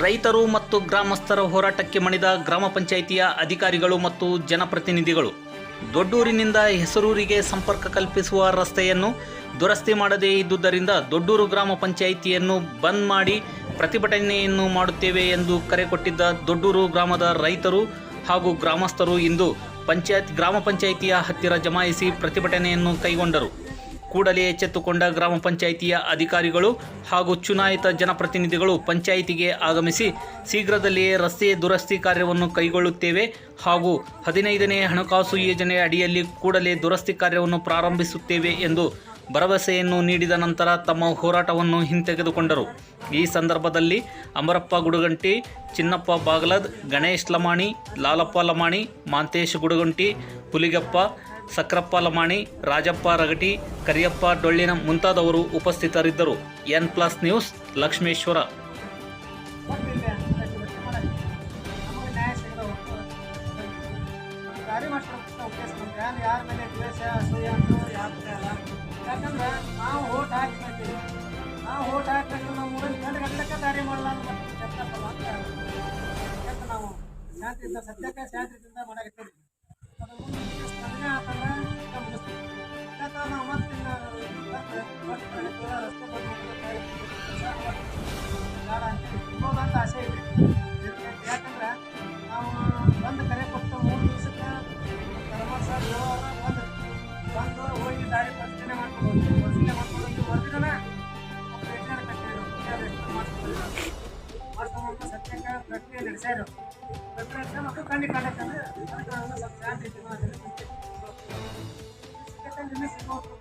ರೈತರು ಮತ್ತು ಗ್ರಾಮಸ್ಥರ ಹೋರಾಟಕ್ಕೆ ಮಣಿದ ಗ್ರಾಮ ಪಂಚಾಯಿತಿಯ ಅಧಿಕಾರಿಗಳು ಮತ್ತು ಜನಪ್ರತಿನಿಧಿಗಳು ದೊಡ್ಡೂರಿನಿಂದ ಹೆಸರೂರಿಗೆ ಸಂಪರ್ಕ ಕಲ್ಪಿಸುವ ರಸ್ತೆಯನ್ನು ದುರಸ್ತಿ ಮಾಡದೇ ಇದ್ದುದರಿಂದ ದೊಡ್ಡೂರು ಗ್ರಾಮ ಪಂಚಾಯಿತಿಯನ್ನು ಬಂದ್ ಮಾಡಿ ಪ್ರತಿಭಟನೆಯನ್ನು ಮಾಡುತ್ತೇವೆ ಎಂದು ಕರೆ ಕೊಟ್ಟಿದ್ದ ದೊಡ್ಡೂರು ಗ್ರಾಮದ ರೈತರು ಹಾಗೂ ಗ್ರಾಮಸ್ಥರು ಇಂದು ಗ್ರಾಮ ಪಂಚಾಯಿತಿಯ ಹತ್ತಿರ ಜಮಾಯಿಸಿ ಪ್ರತಿಭಟನೆಯನ್ನು ಕೈಗೊಂಡರು. ಕೂಡಲೇ ಎಚ್ಚೆತ್ತುಕೊಂಡ ಗ್ರಾಮ ಪಂಚಾಯಿತಿಯ ಅಧಿಕಾರಿಗಳು ಹಾಗೂ ಚುನಾಯಿತ ಜನಪ್ರತಿನಿಧಿಗಳು ಪಂಚಾಯಿತಿಗೆ ಆಗಮಿಸಿ ಶೀಘ್ರದಲ್ಲಿಯೇ ರಸ್ತೆ ದುರಸ್ತಿ ಕಾರ್ಯವನ್ನು ಕೈಗೊಳ್ಳುತ್ತೇವೆ ಹಾಗೂ 15ನೇ ಹಣಕಾಸು ಯೋಜನೆ ಅಡಿಯಲ್ಲಿ ಕೂಡಲೇ ದುರಸ್ತಿ ಕಾರ್ಯವನ್ನು ಪ್ರಾರಂಭಿಸುತ್ತೇವೆ ಎಂದು ಭರವಸೆಯನ್ನು ನೀಡಿದ ನಂತರ ತಮ್ಮ ಹೋರಾಟವನ್ನು ಹಿಂತೆಗೆದುಕೊಂಡರು. ಈ ಸಂದರ್ಭದಲ್ಲಿ ಅಮರಪ್ಪ ಗುಡಗಂಟಿ, ಚಿನ್ನಪ್ಪ ಬಾಗಲದ್, ಗಣೇಶ್ ಲಮಾಣಿ, ಲಾಲಪ್ಪ ಲಮಾಣಿ, ಮಾಂತೇಶ್ ಗುಡಗಂಟಿ, ಹುಲಿಗೆಪ್ಪ, ಸಕ್ರಪ್ಪ ಲಮಾಣಿ, ರಾಜಪ್ಪ ರಗಟಿ, ಕರಿಯಪ್ಪ ಡೊಳ್ಳಿನ ಮುಂತಾದವರು ಉಪಸ್ಥಿತರಿದ್ದರು. N+ news, Lakshmeshwar. ಯಾಕಂದ್ರೆ ನಾವು ಓಟ್ ಹಾಕ್ಬೇಕು, ನಾವು ಊರಲ್ಲಿ ಗಂಟೆ ದಾರಿ ಮಾಡಲ್ಲ ಅಂತ ನಾವು ಶಾಂತಿಯಿಂದ ಸದ್ಯಕ್ಕೆ ಶಾಂತಿಯಿಂದ ಮಾಡಾಕತ್ತೀವಿ. ಅದು ಸ್ಪಂದನೆ ಆತಲ್ಲ ನಾವು ಮತ್ತೆ ರಸ್ತೆ ಅಂತ ಆಸೆ ಇದೆ. ಯಾಕಂದ್ರೆ ನಾವು ಬಂದು ಕರೆ ಕೊಟ್ಟು 3 ದಿವಸಕ್ಕೆ ಸರ್ ಬಂದು ಹೋಗಿ ದಾರಿ ಪರಿಶೀಲನೆ ಮಾಡ್ಕೊಂಡು ಹೊರದಿನ ಮಾಡ್ಕೊಂಡು ಸತ್ಯಕ್ಕೆ ಪ್ರಕ್ರಿಯೆ ನಡೆಸ್ಯಾರು. ಪ್ರಕ್ರಿಯೆ ಮತ್ತು ಖಂಡಿತ ಸಿಗೋದು